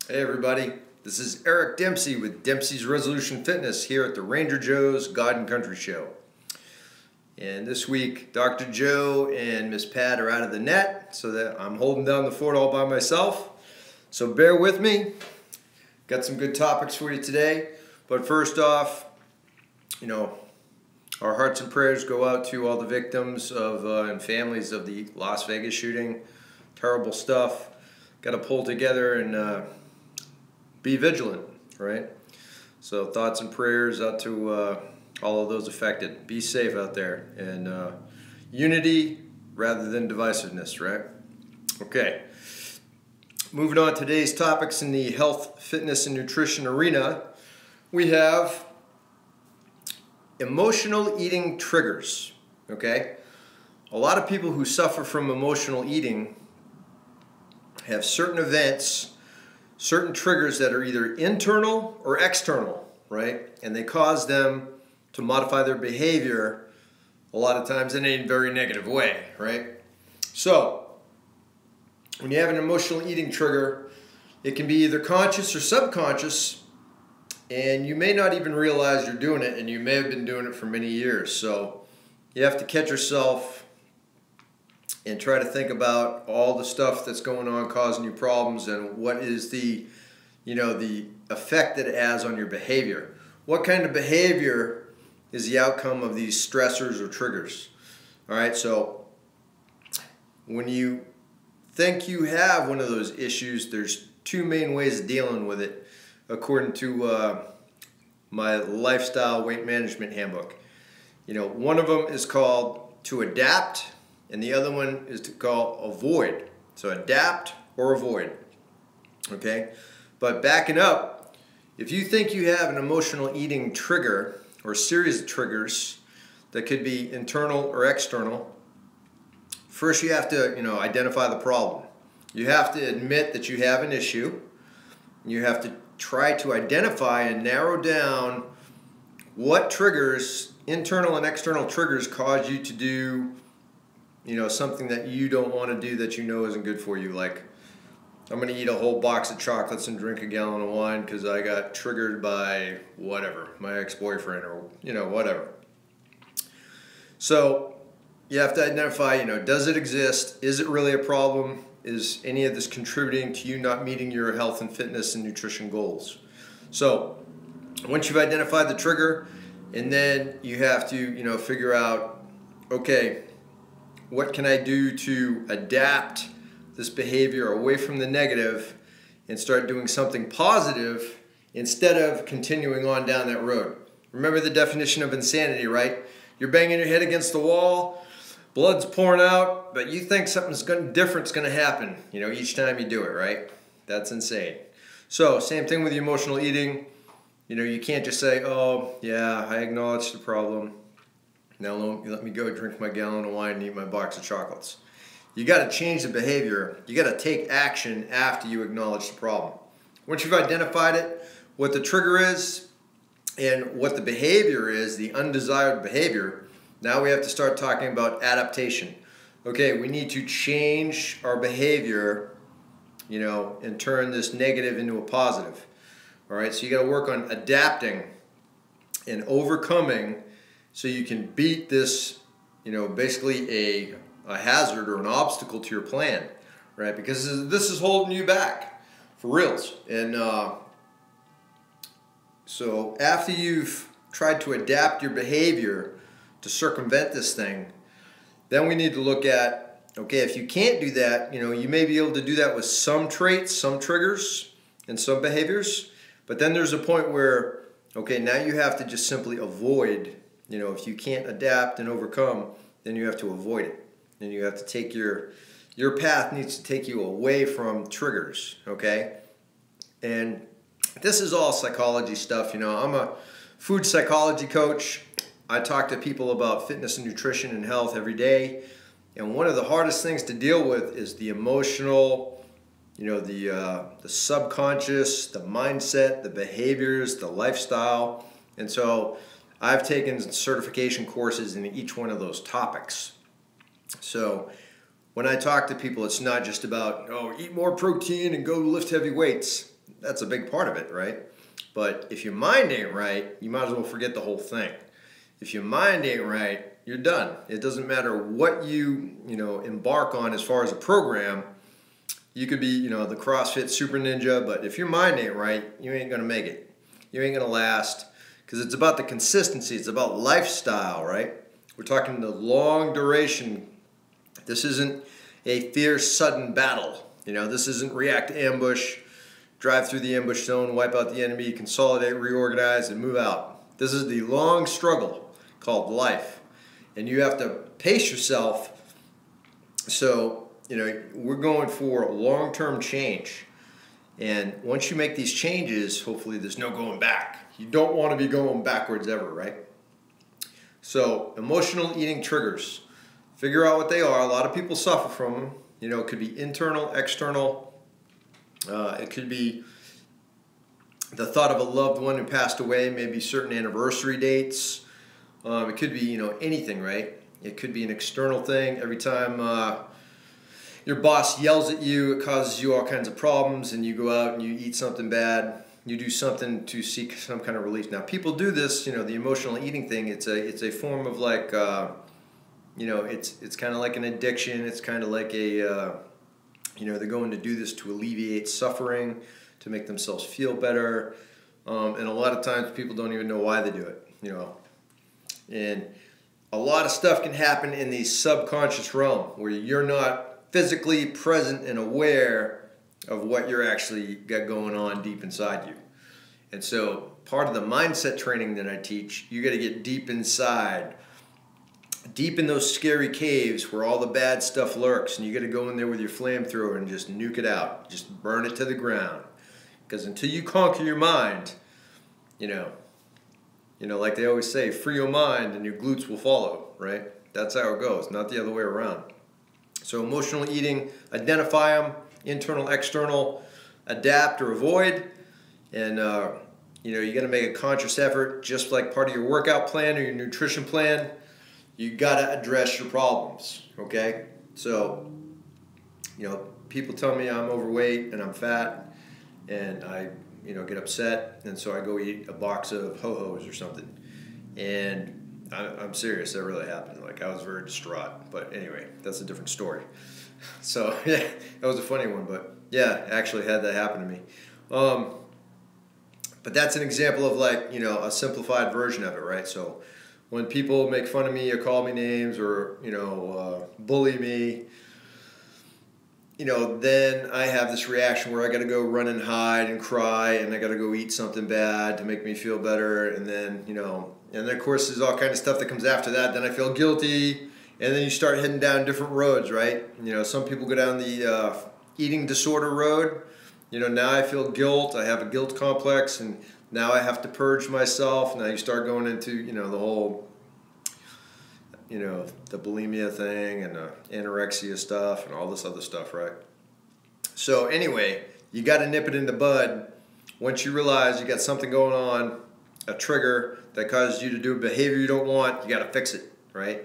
Hey everybody, this is Eric Dempsey with Dempsey's Resolution Fitness here at the Ranger Joe's God and Country Show. And this week, Dr. Joe and Miss Pat are out of the net, so that I'm holding down the fort all by myself. So bear with me. Got some good topics for you today. But first off, our hearts and prayers go out to all the victims of and families of the Las Vegas shooting. Terrible stuff. Got to pull together and be vigilant, right? So thoughts and prayers out to all of those affected. Be safe out there, and unity rather than divisiveness, right? Okay. Moving on to today's topics in the health, fitness, and nutrition arena, we have emotional eating triggers, okay? A lot of people who suffer from emotional eating have certain events, certain triggers that are either internal or external, right? And they cause them to modify their behavior a lot of times in a very negative way, right? So, when you have an emotional eating trigger, it can be either conscious or subconscious, and you may not even realize you're doing it, and you may have been doing it for many years. So, you have to catch yourself and try to think about all the stuff that's going on causing you problems, and what is the effect that it has on your behavior. What kind of behavior is the outcome of these stressors or triggers? All right, so when you think you have one of those issues, there's two main ways of dealing with it according to my lifestyle weight management handbook. One of them is called to adapt, and the other one is to call avoid. So adapt or avoid, okay? But backing up, if you think you have an emotional eating trigger or series of triggers that could be internal or external, first you have to, identify the problem. You have to admit that you have an issue. You have to try to identify and narrow down what triggers, internal and external triggers, cause you to do something that you don't want to do, that isn't good for you. Like, I'm going to eat a whole box of chocolates and drink a gallon of wine because I got triggered by whatever, my ex-boyfriend or, whatever. So you have to identify, does it exist? Is it really a problem? Is any of this contributing to you not meeting your health and fitness and nutrition goals? So once you've identified the trigger, and then you have to, figure out, okay, what can I do to adapt this behavior away from the negative and start doing something positive instead of continuing on down that road? Remember the definition of insanity, right? You're banging your head against the wall, blood's pouring out, but you think something's different's going to happen, each time you do it, right? That's insane. So, same thing with the emotional eating. You can't just say, oh, yeah, I acknowledge the problem. Now let me go drink my gallon of wine and eat my box of chocolates. You got to change the behavior. You got to take action after you acknowledge the problem. Once you've identified it, what the trigger is and what the behavior is, the undesired behavior, now we have to start talking about adaptation. Okay, we need to change our behavior, and turn this negative into a positive. All right, so you got to work on adapting and overcoming, so you can beat this, basically a hazard or an obstacle to your plan, right? Because this is holding you back, for reals. And so after you've tried to adapt your behavior to circumvent this thing, then we need to look at, okay, if you can't do that, you may be able to do that with some traits, some triggers, and some behaviors. But then there's a point where, okay, now you have to just simply avoid. If you can't adapt and overcome, then you have to avoid it. And you have to take your path needs to take you away from triggers, okay? And this is all psychology stuff. I'm a food psychology coach. I talk to people about fitness and nutrition and health every day. And one of the hardest things to deal with is the emotional, the subconscious, the mindset, the behaviors, the lifestyle. And so I've taken certification courses in each one of those topics. So when I talk to people, it's not just about, oh, eat more protein and go lift heavy weights. that's a big part of it, right? But if your mind ain't right, you might as well forget the whole thing. If your mind ain't right, you're done. It doesn't matter what you embark on as far as a program. You could be, the CrossFit Super Ninja, but if your mind ain't right, you ain't gonna make it. You ain't gonna last, because it's about the consistency. It's about lifestyle, right? We're talking the long duration. This isn't a fierce, sudden battle. This isn't react to ambush, drive through the ambush zone, wipe out the enemy, consolidate, reorganize, and move out. This is the long struggle called life. And you have to pace yourself. So, we're going for long-term change. And once you make these changes, hopefully there's no going back. You don't want to be going backwards ever, right? So, emotional eating triggers. Figure out what they are. A lot of people suffer from them. It could be internal, external. It could be the thought of a loved one who passed away, maybe certain anniversary dates. It could be, anything, right? It could be an external thing. Every time your boss yells at you, it causes you all kinds of problems, and you go out and you eat something bad. You do something to seek some kind of relief. Now, people do this, the emotional eating thing. It's a form of like, it's kind of like an addiction. It's kind of like a, they're going to do this to alleviate suffering, to make themselves feel better. And a lot of times people don't even know why they do it, And a lot of stuff can happen in the subconscious realm where you're not physically present and aware of what you're actually got going on deep inside you. And so part of the mindset training that I teach, you got to get deep inside, deep in those scary caves where all the bad stuff lurks, and you got to go in there with your flamethrower and just nuke it out, just burn it to the ground. Because until you conquer your mind, like they always say, free your mind and your glutes will follow, right? That's how it goes, not the other way around. So emotional eating, identify them, internal, external, adapt or avoid, and you got to make a conscious effort, just like part of your workout plan or your nutrition plan. You got to address your problems, okay? So, people tell me I'm overweight and I'm fat, and I, get upset, and so I go eat a box of Ho-Hos or something. And I'm serious, that really happened. Like, I was very distraught. But anyway, that's a different story. So, yeah, that was a funny one. But, yeah, I actually had that happen to me. But that's an example of, like, a simplified version of it, right? So when people make fun of me or call me names or, bully me, then I have this reaction where I got to go run and hide and cry, and I got to go eat something bad to make me feel better, and then, and then of course there's all kind of stuff that comes after that. Then I feel guilty, and then you start heading down different roads, right? Some people go down the eating disorder road. Now I feel guilt. I have a guilt complex, and now I have to purge myself. Now you start going into, the whole, the bulimia thing and the anorexia stuff and all this other stuff, right? So anyway, you got to nip it in the bud. Once you realize you got something going on, a trigger that causes you to do a behavior you don't want, you got to fix it, right?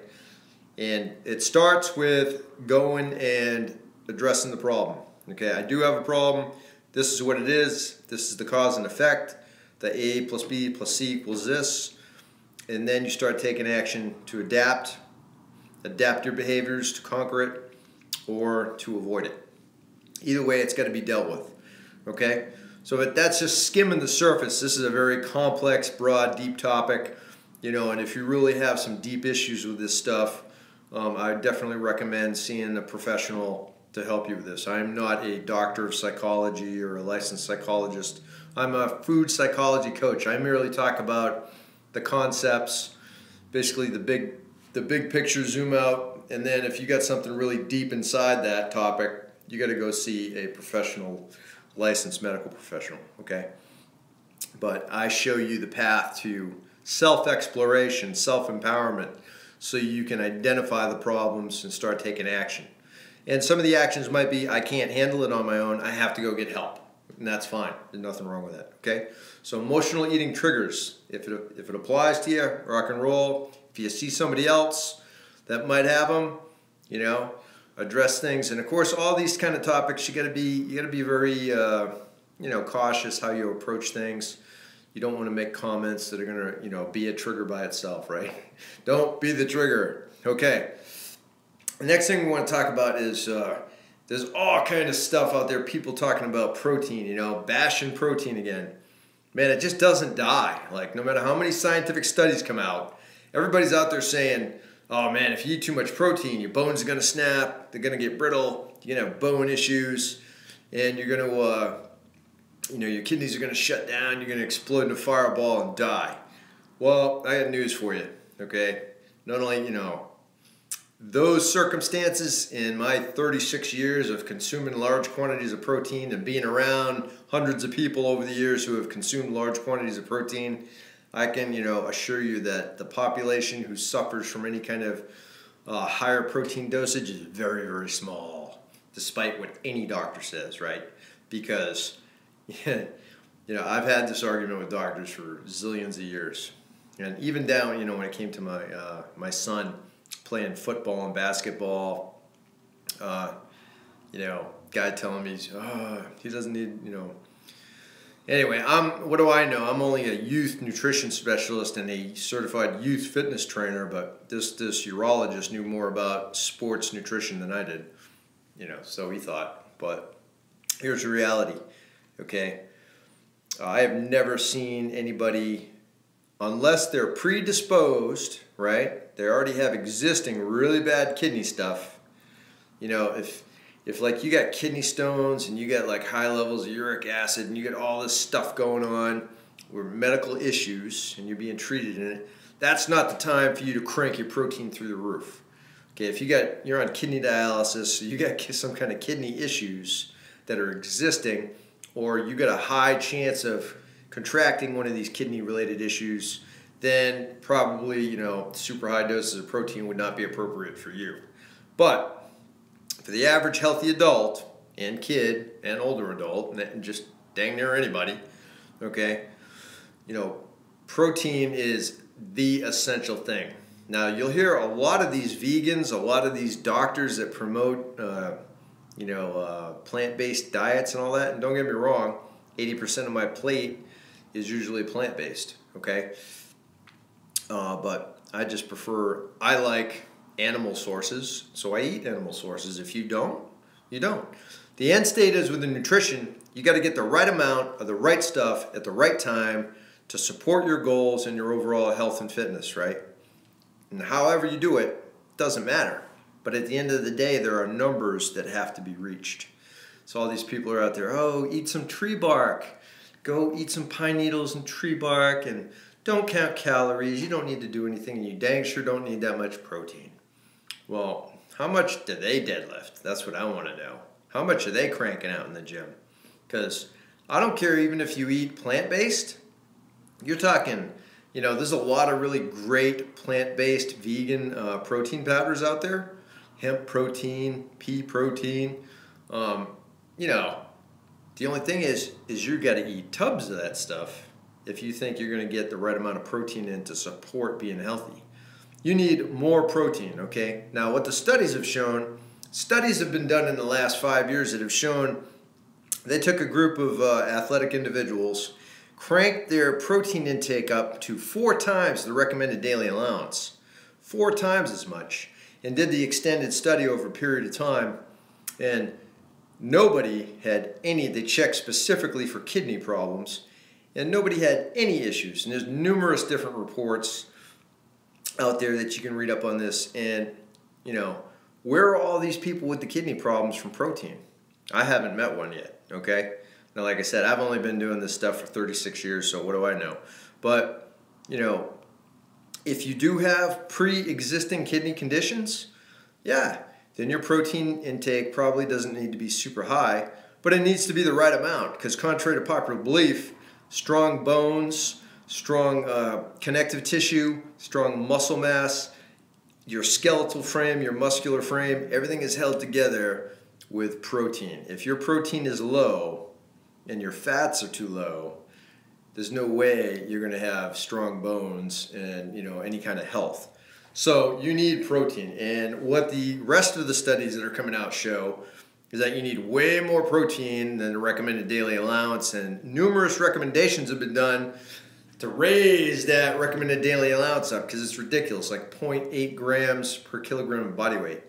And it starts with going and addressing the problem. Okay, I do have a problem. This is what it is. This is the cause and effect. The A plus B plus C equals this. And then you start taking action to adapt your behaviors, to conquer it, or to avoid it. Either way, it's got to be dealt with, okay? So that's just skimming the surface. This is a very complex, broad, deep topic, and if you really have some deep issues with this stuff, I definitely recommend seeing a professional to help you with this. I'm not a doctor of psychology or a licensed psychologist. I'm a food psychology coach. I merely talk about the concepts, basically the big picture, zoom out, and then if you got something really deep inside that topic, you got to go see a professional, licensed medical professional, okay? But I show you the path to self-exploration, self-empowerment, so you can identify the problems and start taking action. And some of the actions might be, I can't handle it on my own, I have to go get help. And that's fine. There's nothing wrong with that, okay? So emotional eating triggers. If it applies to you, rock and roll. If you see somebody else that might have them, address things. And of course, all these kind of topics, you got to be very cautious how you approach things. You don't want to make comments that are going to, be a trigger by itself, right? Don't be the trigger. Okay. The next thing we want to talk about is there's all kind of stuff out there, people talking about protein, bashing protein again. Man, it just doesn't die. Like, no matter how many scientific studies come out, everybody's out there saying, oh man, if you eat too much protein, your bones are going to snap, they're going to get brittle, you're going to have bone issues, and you're going to, your kidneys are going to shut down, you're going to explode in a fireball and die. Well, I got news for you, okay? Not only, those circumstances in my 36 years of consuming large quantities of protein and being around hundreds of people over the years who have consumed large quantities of protein, I can, assure you that the population who suffers from any kind of higher protein dosage is very, very small, despite what any doctor says, right? Because, I've had this argument with doctors for zillions of years. And even down, when it came to my son playing football and basketball, guy telling me, he doesn't need, Anyway, what do I know? I'm only a youth nutrition specialist and a certified youth fitness trainer, but this urologist knew more about sports nutrition than I did, so he thought. But here's the reality, okay? I have never seen anybody, unless they're predisposed, right? They already have existing really bad kidney stuff. If like you got kidney stones and you got like high levels of uric acid and you got all this stuff going on with medical issues and you're being treated in it, that's not the time for you to crank your protein through the roof. Okay, if you're on kidney dialysis, you got some kind of kidney issues that are existing, or you got a high chance of contracting one of these kidney related issues, then probably, super high doses of protein would not be appropriate for you. But for the average healthy adult and kid and older adult, and just dang near anybody, okay, protein is the essential thing. Now, you'll hear a lot of these vegans, a lot of these doctors that promote, plant-based diets and all that, and don't get me wrong, 80% of my plate is usually plant-based, okay? But I like animal sources, so I eat animal sources. If you don't, you don't. The end state is with the nutrition, you got to get the right amount of the right stuff at the right time to support your goals and your overall health and fitness, right? And however you do it, doesn't matter. But at the end of the day, there are numbers that have to be reached. So all these people are out there, oh, eat some tree bark. Go eat some pine needles and tree bark, and don't count calories. You don't need to do anything, and you dang sure don't need that much protein. Well, how much do they deadlift? That's what I want to know. How much are they cranking out in the gym? Because I don't care even if you eat plant-based. You're talking, there's a lot of really great plant-based vegan protein powders out there. Hemp protein, pea protein. The only thing is you got to eat tubs of that stuff if you think you're going to get the right amount of protein in to support being healthy. You need more protein, okay? Now, what the studies have been done in the last 5 years that have shown they took a group of athletic individuals, cranked their protein intake up to 4 times the recommended daily allowance, 4 times as much, and did the extended study over a period of time, and nobody had they checked specifically for kidney problems, and nobody had any issues. And there's numerous different reports out there that you can read up on this. And, where are all these people with the kidney problems from protein? I haven't met one yet, okay? Now, like I said, I've only been doing this stuff for 36 years, so what do I know? But, if you do have pre-existing kidney conditions, yeah, then your protein intake probably doesn't need to be super high, but it needs to be the right amount, because contrary to popular belief, strong bones, strong connective tissue, strong muscle mass, your skeletal frame, your muscular frame, everything is held together with protein. If your protein is low and your fats are too low, there's no way you're going to have strong bones and any kind of health. So you need protein. And what the rest of the studies that are coming out show is that you need way more protein than the recommended daily allowance, and numerous recommendations have been done to raise that recommended daily allowance up because it's ridiculous, like 0.8 grams per kilogram of body weight.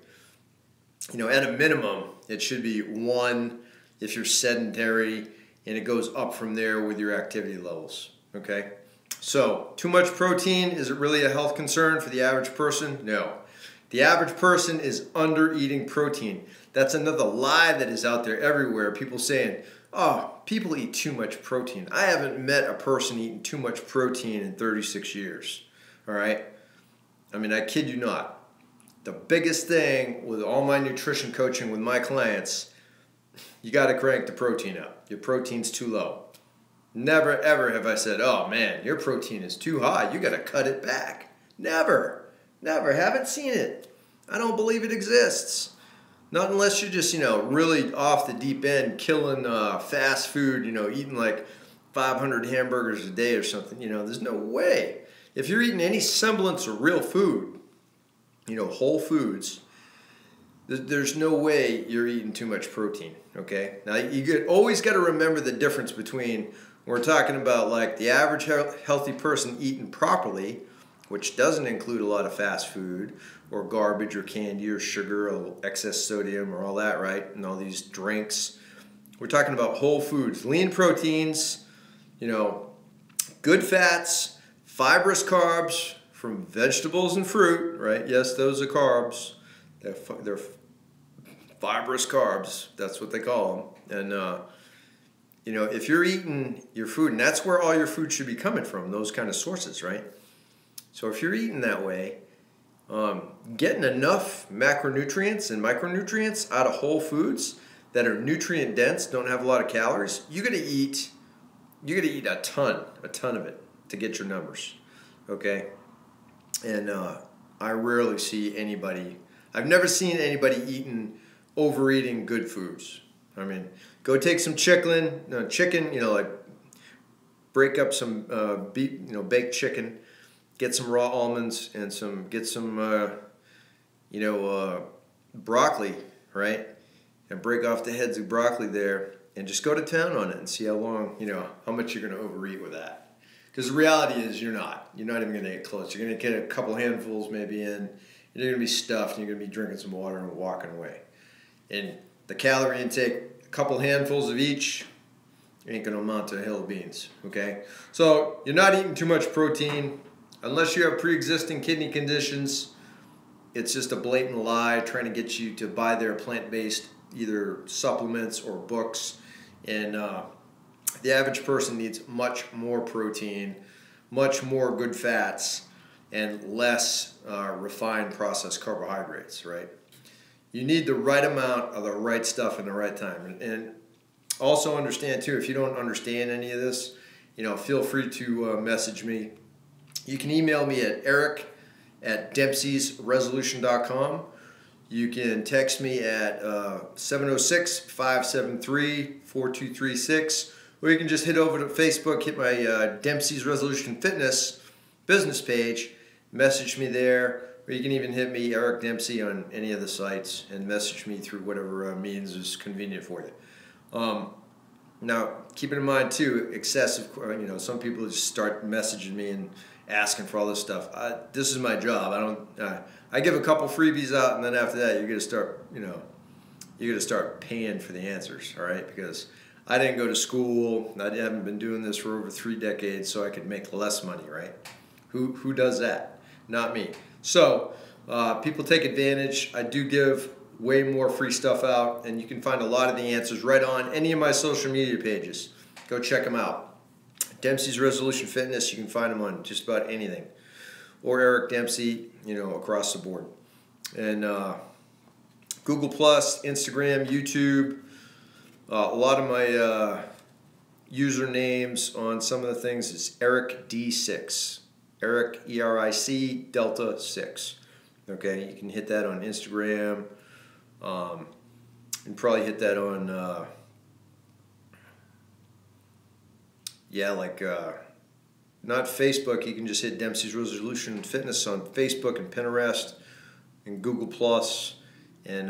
You know, at a minimum, it should be 1 if you're sedentary, and it goes up from there with your activity levels, okay? So, too much protein, is it really a health concern for the average person? No. The average person is under eating protein. That's another lie that is out there everywhere. People saying, oh, people eat too much protein. I haven't met a person eating too much protein in 36 years, all right? I mean, I kid you not. The biggest thing with all my nutrition coaching with my clients, you got to crank the protein up. Your protein's too low. Never, ever have I said, oh man, your protein is too high. You got to cut it back. Never. Never. Haven't seen it. I don't believe it exists. Not unless you're just, really off the deep end, killing fast food, eating like 500 hamburgers a day or something. There's no way. If you're eating any semblance of real food, whole foods, there's no way you're eating too much protein, okay? Now, always got to remember the difference between, we're talking about like the average healthy person eating properly, which doesn't include a lot of fast food or garbage or candy or sugar or excess sodium or all that, right? And all these drinks. We're talking about whole foods, lean proteins, good fats, fibrous carbs from vegetables and fruit, right? Yes, those are carbs. They're fibrous carbs. That's what they call them. And, if you're eating your food, and that's where all your food should be coming from, those kind of sources, right? So if you're eating that way, getting enough macronutrients and micronutrients out of whole foods that are nutrient dense, don't have a lot of calories, you gotta eat a ton of it to get your numbers, okay? And I rarely see anybody, I've never seen anybody overeating good foods. I mean, go take some chicken, like break up some baked chicken, get some raw almonds and get some broccoli, right? And break off the heads of broccoli there and just go to town on it and see how much you're going to overeat with that. Because the reality is you're not even going to get close. You're going to get a couple handfuls maybe in, and you're going to be stuffed, and you're going to be drinking some water and walking away. And the calorie intake, a couple handfuls of each, ain't going to amount to a hill of beans, okay? So you're not eating too much protein. Unless you have pre-existing kidney conditions, it's just a blatant lie trying to get you to buy their plant-based either supplements or books. And the average person needs much more protein, much more good fats, and less refined processed carbohydrates, right? You need the right amount of the right stuff in the right time. And also understand too, if you don't understand any of this, feel free to message me. You can email me at eric@dempseysresolution.com. You can text me at 706-573-4236, or you can just head over to Facebook, hit my Dempsey's Resolution Fitness business page, message me there, or you can even hit me, Eric Dempsey, on any of the sites and message me through whatever means is convenient for you. Now, keep in mind too, excessive, some people just start messaging me and asking for all this stuff. This is my job. I give a couple freebies out, and then after that, you're gonna start paying for the answers, all right? Because I didn't go to school. I haven't been doing this for over 3 decades, so I could make less money, right? Who does that? Not me. So people take advantage. I do give way more free stuff out, and you can find a lot of the answers right on any of my social media pages. Go check them out. Dempsey's Resolution Fitness, you can find them on just about anything. Or Eric Dempsey, across the board. And Google+, Instagram, YouTube, a lot of my usernames on some of the things is Eric D6. Eric, E-R-I-C, Delta 6. Okay, you can hit that on Instagram. And probably hit that on, not Facebook. You can just hit Dempsey's Resolution Fitness on Facebook and Pinterest and Google+, and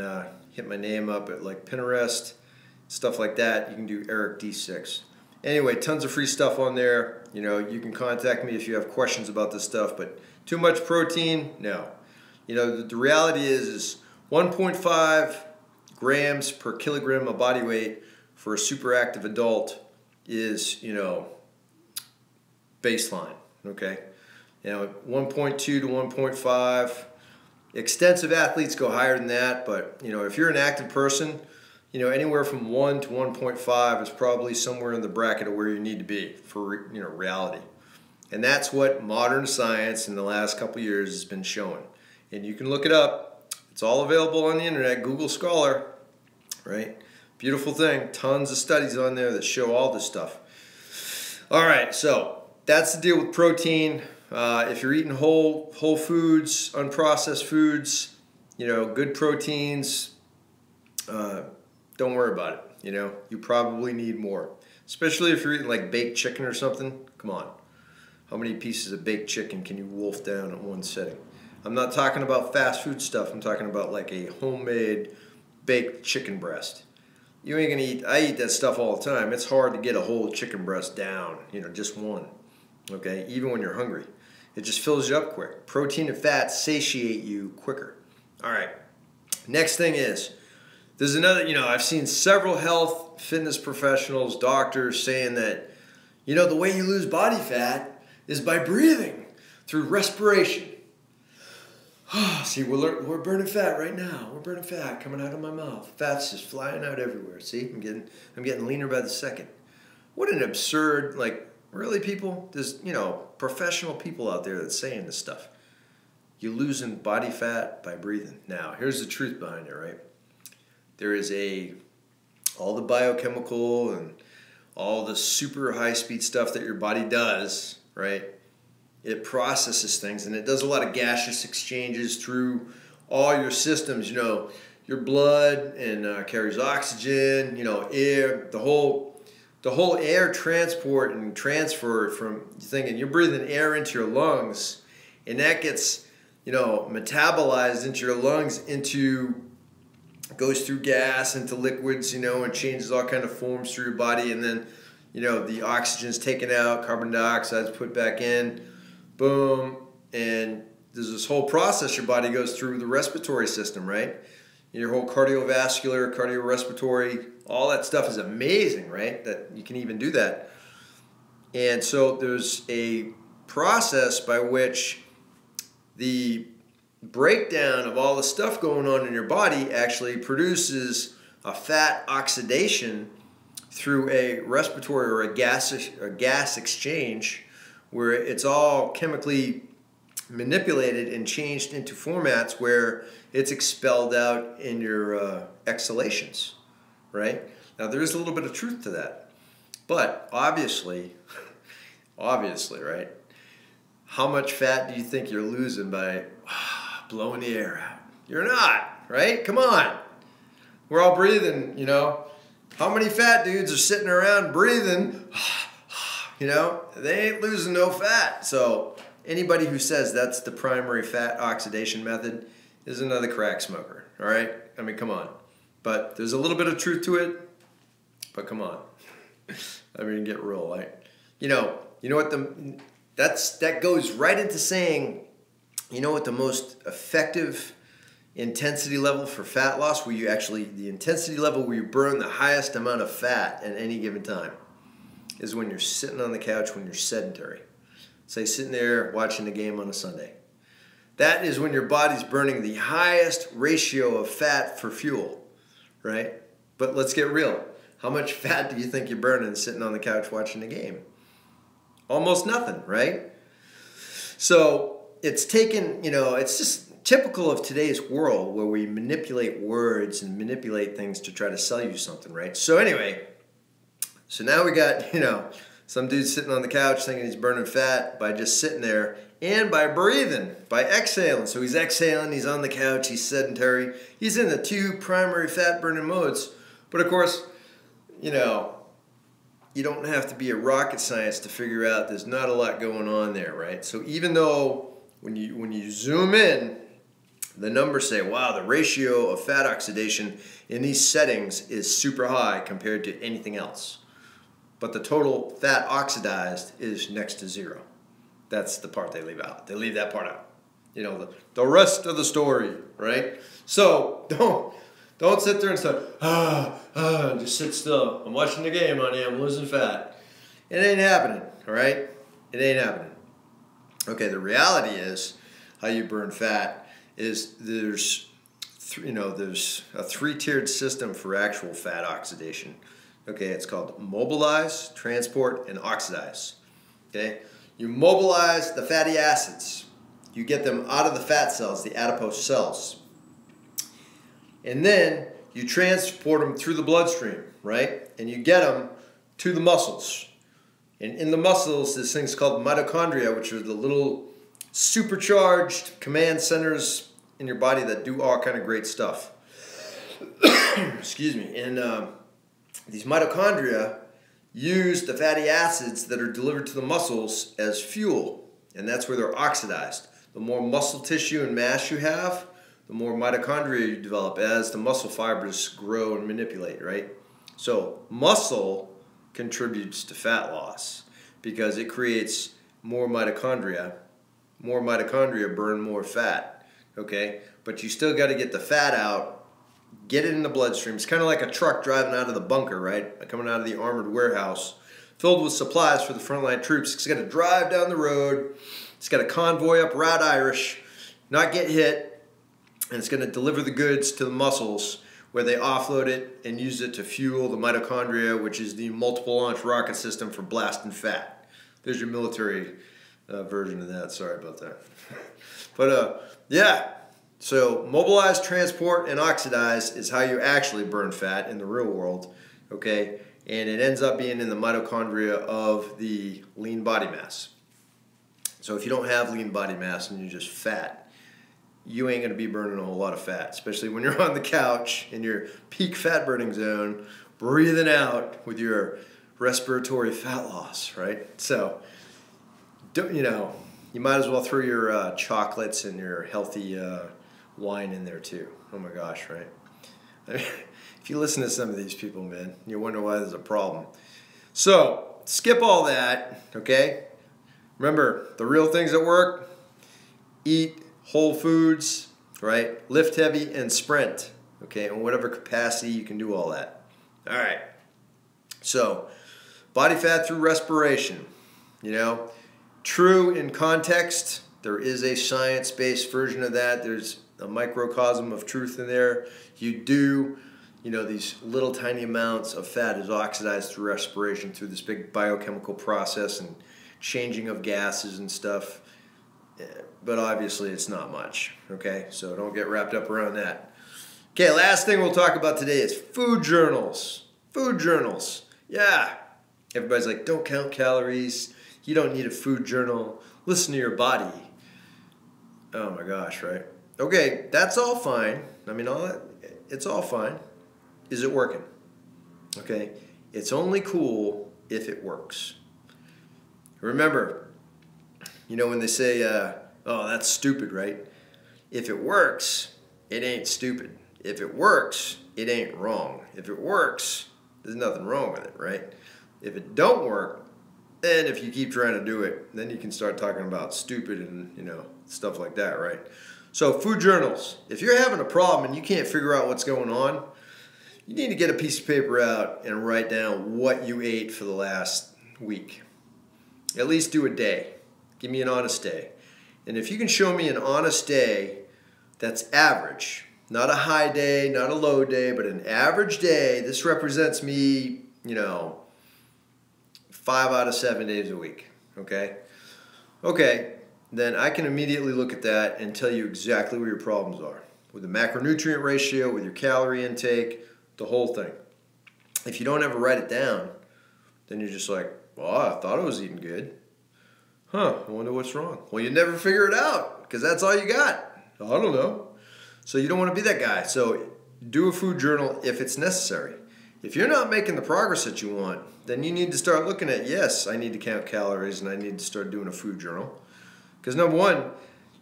hit my name up at like Pinterest, stuff like that. You can do Eric D6. Anyway, tons of free stuff on there. You know, you can contact me if you have questions about this stuff, but too much protein, no. You know, the reality is 1.5 grams per kilogram of body weight for a super active adult is, you know, baseline, okay? You know, 1.2 to 1.5. Extensive athletes go higher than that, but, you know, if you're an active person, you know, anywhere from 1 to 1.5 is probably somewhere in the bracket of where you need to be for, you know, reality. And that's what modern science in the last couple years has been showing. And you can look it up. It's all available on the internet, Google Scholar, right? Beautiful thing. Tons of studies on there that show all this stuff. All right, so that's the deal with protein. If you're eating whole foods, unprocessed foods, you know, good proteins, don't worry about it. You know, you probably need more, especially if you're eating like baked chicken or something. Come on, how many pieces of baked chicken can you wolf down in one sitting? I'm not talking about fast food stuff. I'm talking about like a homemade baked chicken breast. You ain't gonna eat. I eat that stuff all the time. It's hard to get a whole chicken breast down. You know, just one. Okay, even when you're hungry, it just fills you up quick. Protein and fat satiate you quicker. All right. Next thing is. There's another, you know, I've seen several health, fitness professionals, doctors saying that, you know, the way you lose body fat is by breathing through respiration. See, we're burning fat right now. We're burning fat coming out of my mouth. Fat's just flying out everywhere. See, I'm getting leaner by the second. What an absurd, like, really, people? There's, you know, professional people out there that's saying this stuff. You're losing body fat by breathing. Now, here's the truth behind it, right? There is all the biochemical and all the super high-speed stuff that your body does, right? It processes things, and it does a lot of gaseous exchanges through all your systems. You know, your blood and carries oxygen. You know, air. The whole air transport and transfer from thinking you're breathing air into your lungs, and that gets, you know, metabolized into your lungs goes through gas into liquids, you know, and changes all kind of forms through your body, and then, you know, the oxygen's taken out, carbon dioxide's put back in, boom, and there's this whole process your body goes through the respiratory system, right? Your whole cardiovascular, cardiorespiratory, all that stuff is amazing, right? That you can even do that. And so there's a process by which the breakdown of all the stuff going on in your body actually produces a fat oxidation through a respiratory or a gas exchange, where it's all chemically manipulated and changed into formats where it's expelled out in your exhalations, right? Now there is a little bit of truth to that, but obviously, right? How much fat do you think you're losing by blowing the air out? You're not, right? Come on. We're all breathing, you know. How many fat dudes are sitting around breathing, you know? They ain't losing no fat. So anybody who says that's the primary fat oxidation method is another crack smoker, all right? I mean, come on. But there's a little bit of truth to it, but come on. I mean, get real, right? You know what that goes right into saying, you know what the most effective intensity level for fat loss, the intensity level where you burn the highest amount of fat at any given time, is when you're sitting on the couch, when you're sedentary. Say sitting there watching the game on a Sunday. That is when your body's burning the highest ratio of fat for fuel, right? But let's get real. How much fat do you think you're burning sitting on the couch watching the game? Almost nothing, right? So it's taken, you know, it's just typical of today's world where we manipulate words and manipulate things to try to sell you something, right? So anyway, so now we got, you know, some dude sitting on the couch thinking he's burning fat by just sitting there and by breathing, by exhaling. So he's exhaling, he's on the couch, he's sedentary. He's in the two primary fat burning modes. But of course, you know, you don't have to be a rocket science to figure out there's not a lot going on there, right? So even though when you zoom in, the numbers say, wow, the ratio of fat oxidation in these settings is super high compared to anything else. But the total fat oxidized is next to zero. That's the part they leave out. They leave that part out. You know, the rest of the story, right? So don't sit there and say, just sit still. I'm watching the game, honey. I'm losing fat. It ain't happening, all right? It ain't happening. Okay, the reality is how you burn fat is there's a three-tiered system for actual fat oxidation. Okay, it's called mobilize, transport, and oxidize. Okay, you mobilize the fatty acids. You get them out of the fat cells, the adipose cells. And then you transport them through the bloodstream, right? And you get them to the muscles. And in the muscles, this thing's called mitochondria, which are the little supercharged command centers in your body that do all kind of great stuff. Excuse me. And these mitochondria use the fatty acids that are delivered to the muscles as fuel. And that's where they're oxidized. The more muscle tissue and mass you have, the more mitochondria you develop as the muscle fibers grow and manipulate, right? So muscle contributes to fat loss because it creates more mitochondria. More mitochondria burn more fat, okay? But you still got to get the fat out, get it in the bloodstream. It's kind of like a truck driving out of the bunker, right? Coming out of the armored warehouse filled with supplies for the frontline troops. It's got to drive down the road. It's got to convoy up Route Irish, not get hit, and it's going to deliver the goods to the muscles where they offload it and use it to fuel the mitochondria, which is the multiple launch rocket system for blasting fat. There's your military version of that. Sorry about that. But yeah, so mobilize, transport, and oxidize is how you actually burn fat in the real world, okay? And it ends up being in the mitochondria of the lean body mass. So if you don't have lean body mass and you're just fat, you ain't going to be burning a whole lot of fat, especially when you're on the couch in your peak fat burning zone, breathing out with your respiratory fat loss, right? So, you might as well throw your chocolates and your healthy wine in there too. Oh my gosh, right? I mean, if you listen to some of these people, man, you wonder why there's a problem. So, skip all that, okay? Remember, the real things that work: eat whole foods, right? Lift heavy and sprint, okay? In whatever capacity you can do all that. All right. So, body fat through respiration, true in context. There is a science-based version of that. There's a microcosm of truth in there. You do, these little tiny amounts of fat is oxidized through respiration through this big biochemical process and changing of gases and stuff. But obviously it's not much, okay? So don't get wrapped up around that. Okay, last thing we'll talk about today is food journals. Food journals. Yeah. Everybody's like, don't count calories. You don't need a food journal. Listen to your body. Oh my gosh, right? Okay, that's all fine. I mean, it's all fine. Is it working? Okay, it's only cool if it works. Remember, when they say, oh, that's stupid, right? If it works, it ain't stupid. If it works, it ain't wrong. If it works, there's nothing wrong with it, right? If it don't work, then if you keep trying to do it, then you can start talking about stupid and, stuff like that, right? So food journals. If you're having a problem and you can't figure out what's going on, you need to get a piece of paper out and write down what you ate for the last week. At least do a day. Give me an honest day. And if you can show me an honest day that's average, not a high day, not a low day, but an average day, this represents me, 5 out of 7 days a week, okay? Okay, then I can immediately look at that and tell you exactly where your problems are. With the macronutrient ratio, with your calorie intake, the whole thing. If you don't ever write it down, then you're just like, well, I thought I was eating good. I wonder what's wrong. Well, you never figure it out because that's all you got. I don't know. So you don't want to be that guy. So do a food journal if it's necessary. If you're not making the progress that you want, then you need to start looking at, yes, I need to count calories and I need to start doing a food journal. Because number one,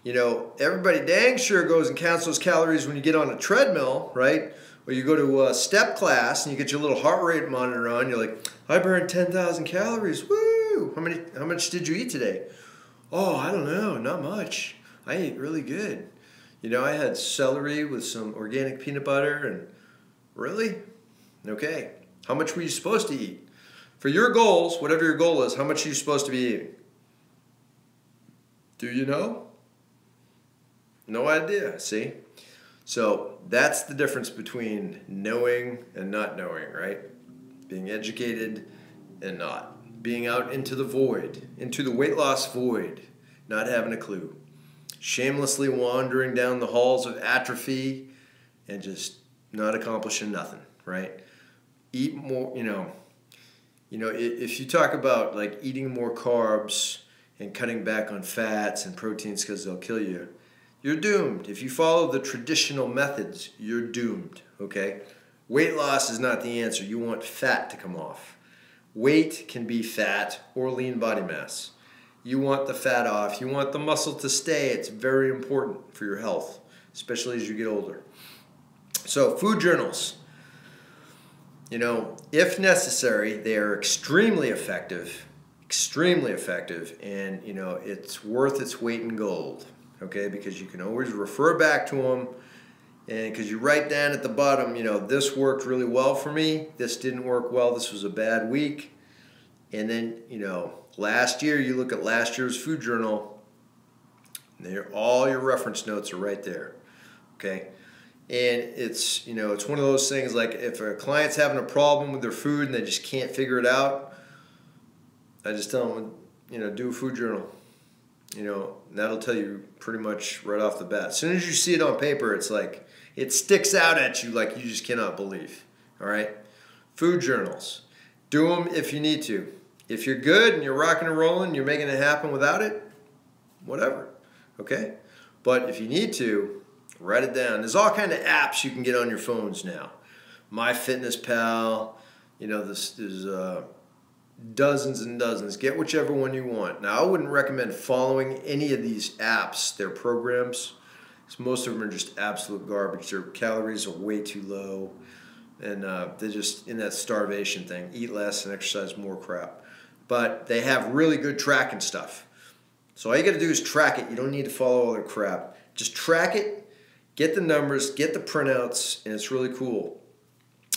You know, everybody dang sure goes and counts those calories when you get on a treadmill, right? Or you go to a step class and you get your little heart rate monitor on. You're like, I burned 10,000 calories. Woo! How much did you eat today? Oh, I don't know, not much. I ate really good. You know, I had celery with some organic peanut butter and really? Okay. How much were you supposed to eat? For your goals, whatever your goal is, how much are you supposed to be eating? Do you know? No idea, see? So that's the difference between knowing and not knowing, right? Being educated and not. Being out into the void, into the weight loss void, not having a clue. Shamelessly wandering down the halls of atrophy and just not accomplishing nothing, right? Eat more, if you talk about like eating more carbs and cutting back on fats and proteins because they'll kill you, you're doomed. If you follow the traditional methods, you're doomed, okay? Weight loss is not the answer. You want fat to come off. Weight can be fat or lean body mass. You want the fat off. You want the muscle to stay. It's very important for your health, especially as you get older. So food journals, you know, if necessary, they are extremely effective, and, you know, it's worth its weight in gold. Okay, because you can always refer back to them, and because you write down at the bottom, you know, this worked really well for me, this didn't work well, this was a bad week. And then, you know, last year, you look at last year's food journal, and all your reference notes are right there. Okay, and it's, you know, it's one of those things like if a client's having a problem with their food and they just can't figure it out, I just tell them, you know, do a food journal. You know, that'll tell you pretty much right off the bat. As soon as you see it on paper, it's like, it sticks out at you like you just cannot believe. All right? Food journals. Do them if you need to. If you're good and you're rocking and rolling, you're making it happen without it, whatever. Okay? But if you need to, write it down. There's all kind of apps you can get on your phones now. MyFitnessPal, you know, there's dozens and dozens. Get whichever one you want. Now, I wouldn't recommend following any of these apps, their programs, because most of them are just absolute garbage. Their calories are way too low, and they're just in that starvation thing. Eat less and exercise more crap. But they have really good tracking stuff. So all you got to do is track it. You don't need to follow all their crap. Just track it, get the numbers, get the printouts, and it's really cool.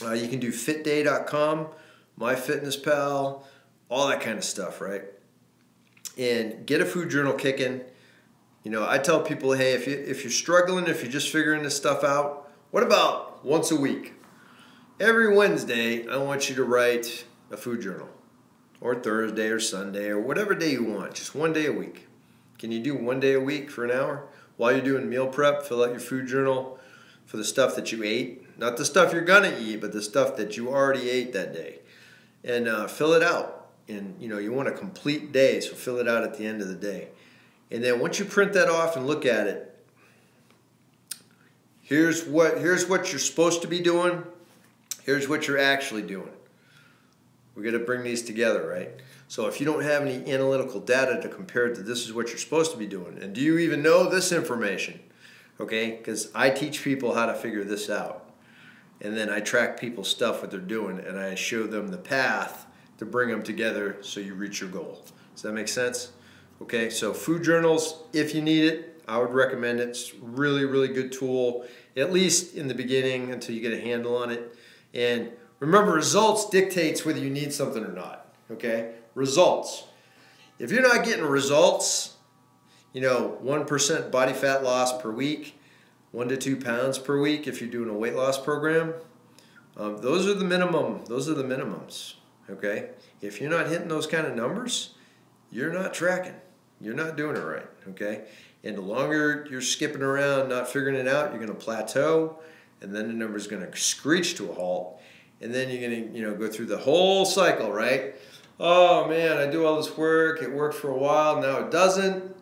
You can do fitday.com, MyFitnessPal, all that kind of stuff, right? And get a food journal kicking. You know, I tell people, hey, if you're struggling, if you're just figuring this stuff out, what about once a week? Every Wednesday, I want you to write a food journal, or Thursday or Sunday or whatever day you want, just one day a week. Can you do one day a week for an hour? While you're doing meal prep, fill out your food journal for the stuff that you ate. Not the stuff you're gonna eat, but the stuff that you already ate that day. And fill it out. And you know, you want a complete day, so fill it out at the end of the day. And then once you print that off and look at it, here's what you're supposed to be doing. Here's what you're actually doing. We're going to bring these together, right? So if you don't have any analytical data to compare to this is what you're supposed to be doing, and do you even know this information? Okay, because I teach people how to figure this out. And then I track people's stuff, what they're doing, and I show them the path to bring them together so you reach your goal. Does that make sense? Okay, so food journals, if you need it, I would recommend it. It's really, really good tool, at least in the beginning until you get a handle on it. And remember, results dictates whether you need something or not, okay? Results. If you're not getting results, you know, 1% body fat loss per week, 1 to 2 pounds per week if you're doing a weight loss program, those are the minimum. Those are the minimums, okay? If you're not hitting those kind of numbers, you're not tracking. You're not doing it right, okay? And the longer you're skipping around, not figuring it out, you're going to plateau, and then the number's going to screech to a halt, and then you're going to, you know, go through the whole cycle, right? Oh man, I do all this work. It worked for a while. Now it doesn't.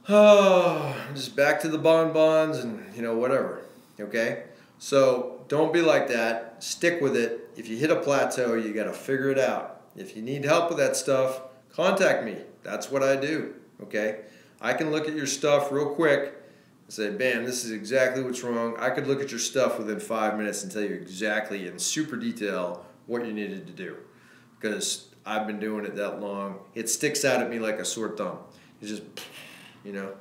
Oh, I'm just back to the bonbons and, you know, whatever, okay? So don't be like that. Stick with it. If you hit a plateau, you got to figure it out. If you need help with that stuff, contact me. That's what I do, okay? I can look at your stuff real quick and say, bam, this is exactly what's wrong. I could look at your stuff within 5 minutes and tell you exactly in super detail what you needed to do, because I've been doing it that long. It sticks out at me like a sore thumb. It's just, you know,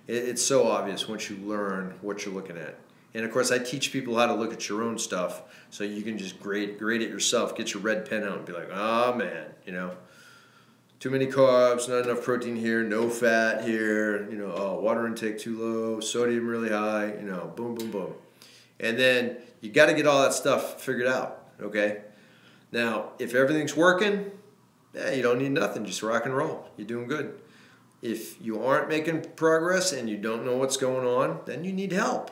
it's so obvious once you learn what you're looking at. And of course, I teach people how to look at your own stuff, so you can just grade it yourself. Get your red pen out and be like, oh man, you know, too many carbs, not enough protein here, no fat here, you know, oh, water intake too low, sodium really high, you know, boom, boom, boom. And then you got to get all that stuff figured out, okay? Now, if everything's working, you don't need nothing, just rock and roll. You're doing good. If you aren't making progress and you don't know what's going on, then you need help.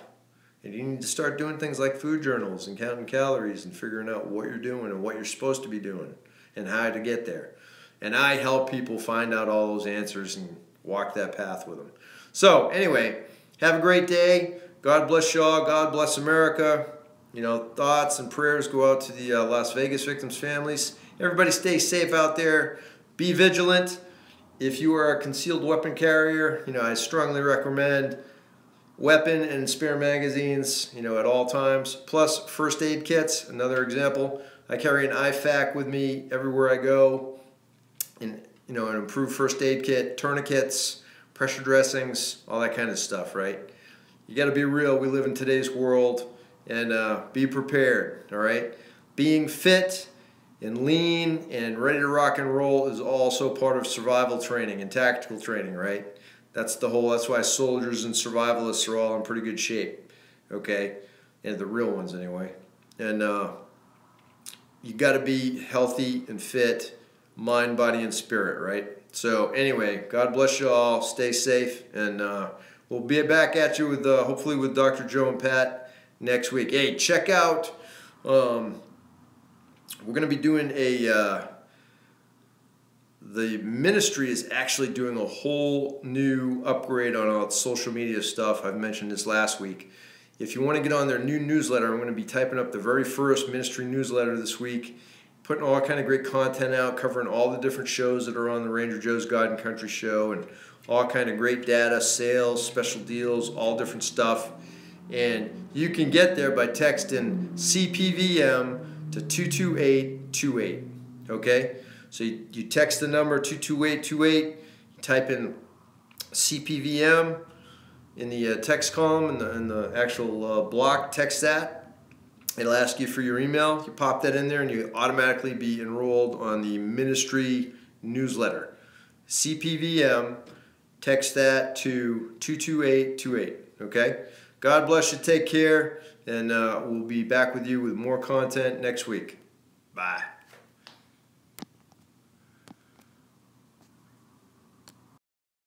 And you need to start doing things like food journals and counting calories and figuring out what you're doing and what you're supposed to be doing and how to get there. And I help people find out all those answers and walk that path with them. So anyway, have a great day. God bless y'all. God bless America. You know, thoughts and prayers go out to the Las Vegas victims' families. Everybody stay safe out there. Be vigilant. If you are a concealed weapon carrier, you know, I strongly recommend weapon and spare magazines, you know, at all times. Plus first aid kits, another example. I carry an IFAK with me everywhere I go. And, you know, an improved first aid kit, tourniquets, pressure dressings, all that kind of stuff, right? You got to be real. We live in today's world, and be prepared, all right? Being fit and lean and ready to rock and roll is also part of survival training and tactical training, right? That's why soldiers and survivalists are all in pretty good shape, okay? And the real ones anyway. And you got to be healthy and fit, mind, body, and spirit, right? So anyway, God bless you all. Stay safe, and we'll be back at you with hopefully with Dr. Joe and Pat next week. Hey, check out. We're going to be doing the ministry is actually doing a whole new upgrade on all its social media stuff. I've mentioned this last week. If you want to get on their new newsletter, I'm going to be typing up the very first ministry newsletter this week, putting all kind of great content out, covering all the different shows that are on the Ranger Joe's Garden Country Show, and all kind of great data, sales, special deals, all different stuff. And you can get there by texting CPVM to 22828, okay? So you text the number 22828, you type in CPVM in the text column, in the actual block, text that. It'll ask you for your email. You pop that in there and you automatically be enrolled on the ministry newsletter. CPVM, text that to 22828, okay? God bless you, take care, and we'll be back with you with more content next week. Bye.